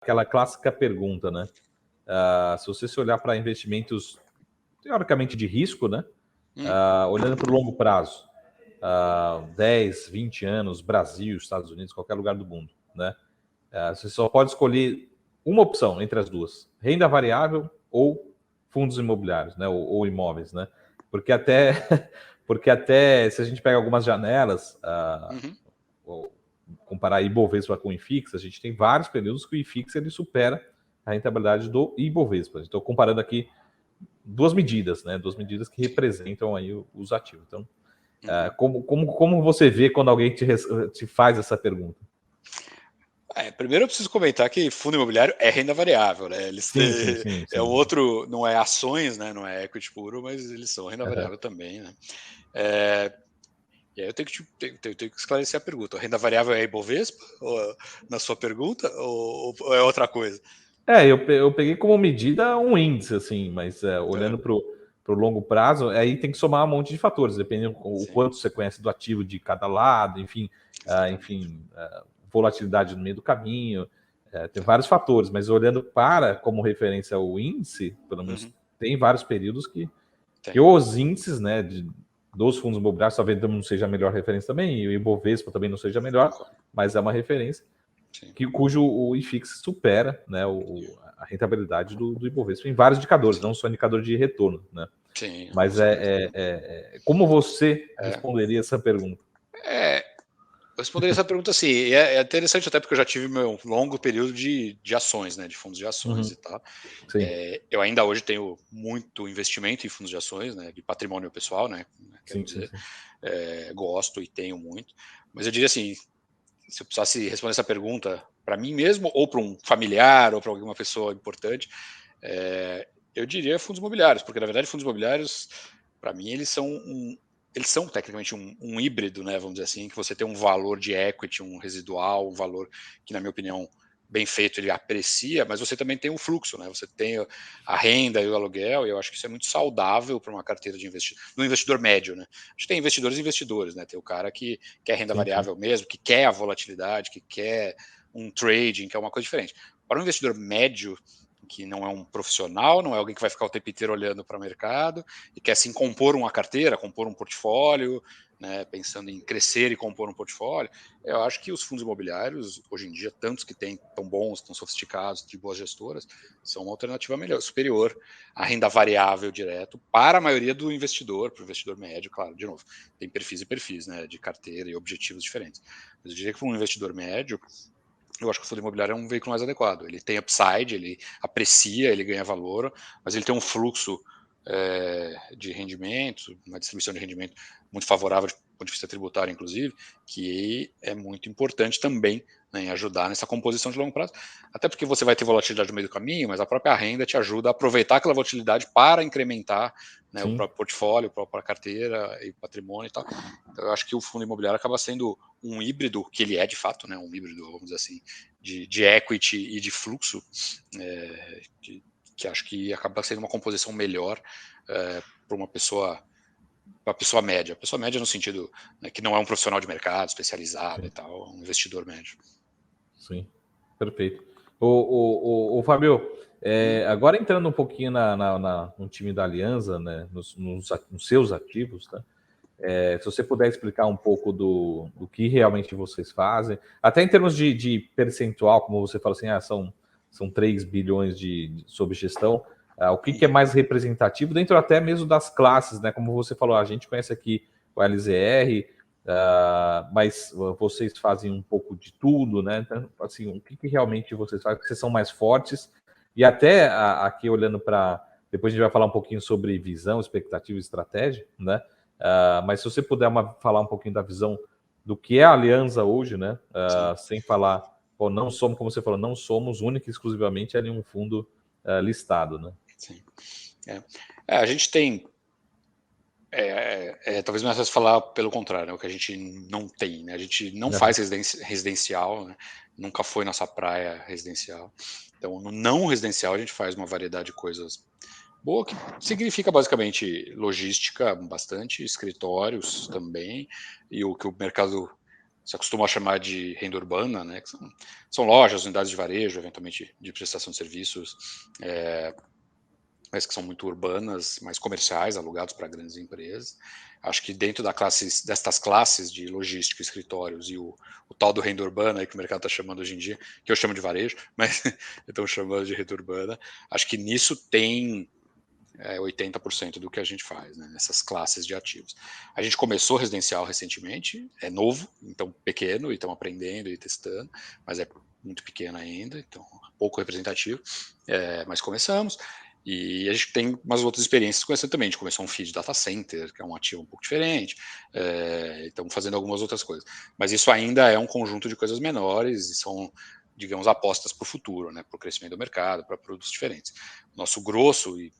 aquela clássica pergunta, né? Se você se olhar para investimentos teoricamente de risco, né? Olhando para o longo prazo, 10, 20 anos, Brasil, Estados Unidos, qualquer lugar do mundo, né? Você só pode escolher uma opção entre as duas: renda variável ou fundos imobiliários, né? Ou imóveis, né? Porque até se a gente pega algumas janelas, comparar Ibovespa com o IFIX, a gente tem vários períodos que o IFIX ele supera a rentabilidade do Ibovespa. Estou comparando aqui duas medidas, né? Duas medidas que representam aí os ativos. Então, como você vê quando alguém te faz essa pergunta? Primeiro eu preciso comentar que fundo imobiliário é renda variável, né? Sim. É um outro, não é ações, né? Não é equity puro, mas eles são renda variável também, né? E aí eu tenho que esclarecer a pergunta. A renda variável é Ibovespa, na sua pergunta, ou é outra coisa? Eu peguei como medida um índice, assim, mas olhando para o longo prazo, aí tem que somar um monte de fatores, dependendo o quanto você conhece do ativo de cada lado, enfim, volatilidade no meio do caminho, tem vários fatores, mas olhando como referência o índice, pelo menos tem vários períodos que os índices, né, dos fundos imobiliários, talvez não seja a melhor referência também, e o Ibovespa também não seja a melhor, mas é uma referência, cujo o IFIX supera, né, a rentabilidade do Ibovespa em vários indicadores, não só indicador de retorno, né? Sim, mas como você responderia essa pergunta? Eu responderia essa pergunta assim, é interessante até porque eu já tive meu longo período de ações, né, de fundos de ações e tal. Eu ainda hoje tenho muito investimento em fundos de ações, né, de patrimônio pessoal, né, quero dizer, gosto e tenho muito, mas eu diria assim, se eu precisasse responder essa pergunta para mim mesmo, ou para um familiar, ou para alguma pessoa importante, eu diria fundos imobiliários, porque na verdade fundos imobiliários, para mim, eles são tecnicamente um híbrido, né, vamos dizer assim, que você tem um valor de equity, um residual, um valor que, na minha opinião, bem feito, ele aprecia, mas você também tem um fluxo, né? Você tem a renda e o aluguel, e eu acho que isso é muito saudável para uma carteira de investimento, no investidor médio, né? A gente tem investidores e investidores, né? Tem o cara que quer renda variável mesmo, que quer a volatilidade, que quer um trading, que é uma coisa diferente. Para um investidor médio, que não é um profissional, não é alguém que vai ficar o tempo inteiro olhando para o mercado e quer sim compor uma carteira, compor um portfólio, né, pensando em crescer e compor um portfólio, eu acho que os fundos imobiliários, hoje em dia, tantos que têm, tão bons, tão sofisticados, de boas gestoras, são uma alternativa melhor, superior à renda variável direto para a maioria do investidor, para o investidor médio, claro, de novo, tem perfis e perfis, né, de carteira e objetivos diferentes. Mas eu diria que para um investidor médio, eu acho que o fundo imobiliário é um veículo mais adequado. Ele tem upside, ele aprecia, ele ganha valor, mas ele tem um fluxo de rendimento, uma distribuição de rendimento muito favorável do ponto de vista tributário, inclusive, que é muito importante também, né, em ajudar nessa composição de longo prazo. Até porque você vai ter volatilidade no meio do caminho, mas a própria renda te ajuda a aproveitar aquela volatilidade para incrementar, né, o próprio portfólio, a própria carteira e patrimônio e tal. Então, eu acho que o fundo imobiliário acaba sendo um híbrido, que ele é de fato, né, um híbrido, vamos dizer assim, de equity e de fluxo, que acho que acaba sendo uma composição melhor para uma pessoa média. Pessoa média no sentido, né, que não é um profissional de mercado especializado e tal, um investidor médio. Sim, perfeito. O Fábio, agora entrando um pouquinho no time da Alianza, né, nos seus ativos, tá? Se você puder explicar um pouco do que realmente vocês fazem, até em termos de percentual, como você fala assim, são 3 bilhões sob gestão, o que é mais representativo, dentro até mesmo das classes, né? Como você falou, a gente conhece aqui o LZR, mas vocês fazem um pouco de tudo, né? Então, assim, o que realmente vocês fazem? Vocês são mais fortes, e até aqui olhando para... Depois a gente vai falar um pouquinho sobre visão, expectativa e estratégia, né? Mas se você puder falar um pouquinho da visão do que é a Alianza hoje, né? Sem falar, não somos, como você falou, não somos única e exclusivamente ali um fundo listado, né? Sim. A gente tem, talvez mais fácil falar pelo contrário, né, o que a gente não tem, né? A gente não faz residencial, né? Nunca foi nossa praia residencial. Então, no não residencial, a gente faz uma variedade de coisas boa, que significa basicamente logística, bastante, escritórios também, e o que o mercado se acostuma a chamar de renda urbana, né, que são lojas, unidades de varejo, eventualmente de prestação de serviços, mas que são muito urbanas, mais comerciais, alugados para grandes empresas. Acho que dentro destas classes de logística, escritórios e o tal do renda urbana, aí que o mercado está chamando hoje em dia, que eu chamo de varejo, mas estão chamando de renda urbana, acho que nisso tem 80% do que a gente faz, né, nessas classes de ativos. A gente começou residencial recentemente, é novo, então pequeno, e estamos aprendendo e testando, mas é muito pequeno ainda, então pouco representativo, mas começamos. E a gente tem umas outras experiências começando também. A gente começou um feed data center, que é um ativo um pouco diferente, estamos fazendo algumas outras coisas. Mas isso ainda é um conjunto de coisas menores e são, digamos, apostas para o futuro, né, para o crescimento do mercado, para produtos diferentes. Nosso grosso, e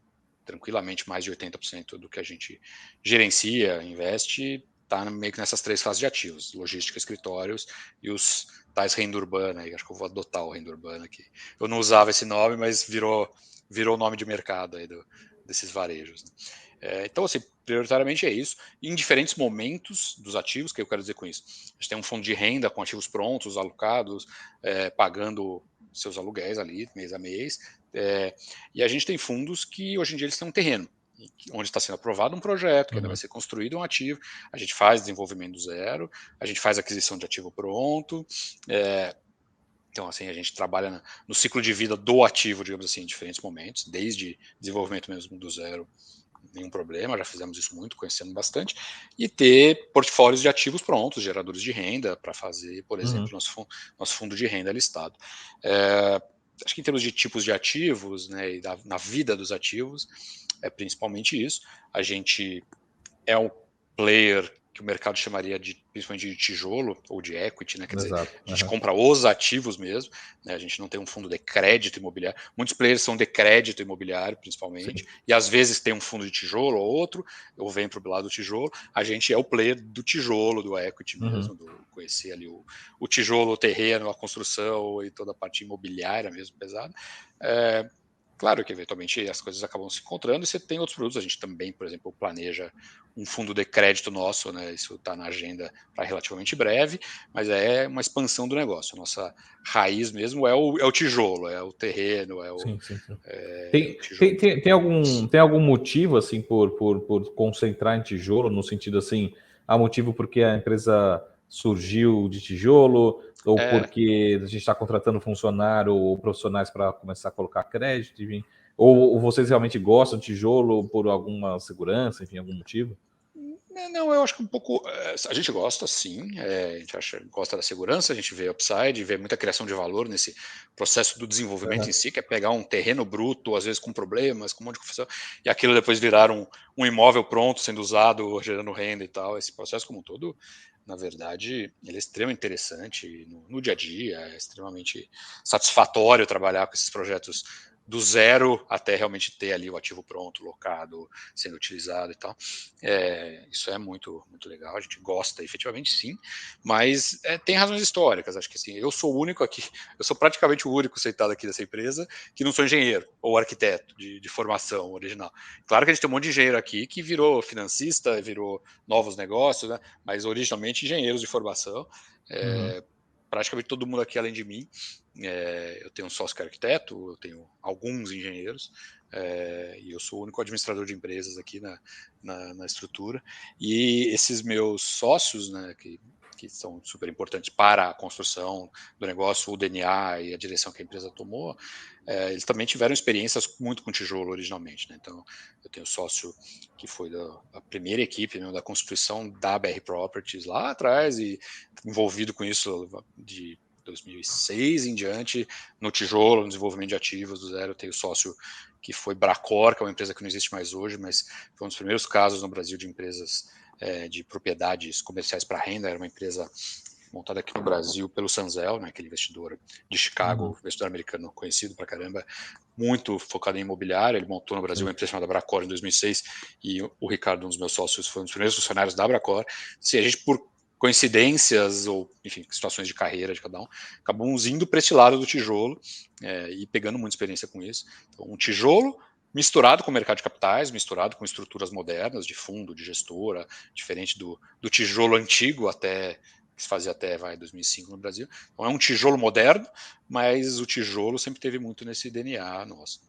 tranquilamente mais de 80% do que a gente gerencia, investe, está meio que nessas 3 classes de ativos: logística, escritórios e os tais renda urbana. Acho que eu vou adotar o renda urbana aqui. Eu não usava esse nome, mas virou nome de mercado aí desses varejos, né? Então, assim, prioritariamente é isso. Em diferentes momentos dos ativos, que eu quero dizer com isso? A gente tem um fundo de renda com ativos prontos, alocados, pagando seus aluguéis ali, mês a mês. E a gente tem fundos que hoje em dia eles têm um terreno, onde está sendo aprovado um projeto, que ainda vai ser construído um ativo, a gente faz desenvolvimento do zero, a gente faz aquisição de ativo pronto, então, assim, a gente trabalha no ciclo de vida do ativo, digamos assim, em diferentes momentos, desde desenvolvimento mesmo do zero, nenhum problema, já fizemos isso muito, conhecendo bastante, e ter portfólios de ativos prontos, geradores de renda, para fazer, por exemplo, nosso fundo de renda listado. Acho que em termos de tipos de ativos, né, e na vida dos ativos, é principalmente isso. A gente é um player que o mercado chamaria principalmente de tijolo ou de equity, né? Quer dizer, a gente compra os ativos mesmo, né? A gente não tem um fundo de crédito imobiliário. Muitos players são de crédito imobiliário, principalmente, e às vezes tem um fundo de tijolo ou outro, ou vem para o lado do tijolo. A gente é o player do tijolo, do equity mesmo, do conhecer ali o tijolo, o terreno, a construção e toda a parte imobiliária mesmo pesada. Claro que eventualmente as coisas acabam se encontrando e você tem outros produtos. A gente também, por exemplo, planeja um fundo de crédito nosso, né? Isso está na agenda para relativamente breve, mas é uma expansão do negócio. A nossa raiz mesmo é o tijolo, é o terreno, é o, sim. o tijolo. Tem algum motivo assim por concentrar em tijolo, no sentido assim, há motivo porque a empresa surgiu de tijolo, ou porque a gente está contratando funcionário ou profissionais para começar a colocar crédito, enfim, ou vocês realmente gostam de tijolo por alguma segurança, enfim, algum motivo? Não, eu acho que um pouco. A gente gosta, sim. A gente gosta da segurança, a gente vê upside, vê muita criação de valor nesse processo do desenvolvimento em si, que é pegar um terreno bruto, às vezes com problemas, com um monte de confusão, e aquilo depois virar um imóvel pronto, sendo usado, gerando renda e tal. Esse processo como um todo, na verdade, ele é extremamente interessante no dia a dia, é extremamente satisfatório trabalhar com esses projetos do zero até realmente ter ali o ativo pronto, locado, sendo utilizado e tal. Isso é muito, muito legal, a gente gosta efetivamente, sim, mas tem razões históricas. Acho que assim, eu sou o único aqui, eu sou praticamente o único sentado aqui dessa empresa que não sou engenheiro ou arquiteto de formação original. Claro que a gente tem um monte de engenheiro aqui que virou financista, virou novos negócios, né? Mas originalmente engenheiros de formação. Praticamente todo mundo aqui, além de mim, eu tenho um sócio que é arquiteto, eu tenho alguns engenheiros, e eu sou o único administrador de empresas aqui na estrutura. E esses meus sócios, né, que são super importantes para a construção do negócio, o DNA e a direção que a empresa tomou, eles também tiveram experiências muito com tijolo originalmente, né? Então, eu tenho sócio que foi da primeira equipe, né, da constituição da BR Properties lá atrás e envolvido com isso de 2006 em diante, no tijolo, no desenvolvimento de ativos do zero. Eu tenho sócio que foi Bracor, que é uma empresa que não existe mais hoje, mas foi um dos primeiros casos no Brasil de empresas de propriedades comerciais para renda. Era uma empresa montada aqui no Brasil pelo Sanzel, né, aquele investidor de Chicago, investidor americano conhecido pra caramba, muito focado em imobiliário. Ele montou no Brasil uma empresa chamada Bracor em 2006 e o Ricardo, um dos meus sócios, foi um dos primeiros funcionários da Bracor. Se a gente, por coincidências ou, enfim, situações de carreira de cada um, acabamos indo para esse lado do tijolo e pegando muita experiência com isso. Então, um tijolo misturado com o mercado de capitais, misturado com estruturas modernas de fundo, de gestora, diferente do tijolo antigo até que se fazia até 2005 no Brasil. Então é um tijolo moderno, mas o tijolo sempre teve muito nesse DNA nosso.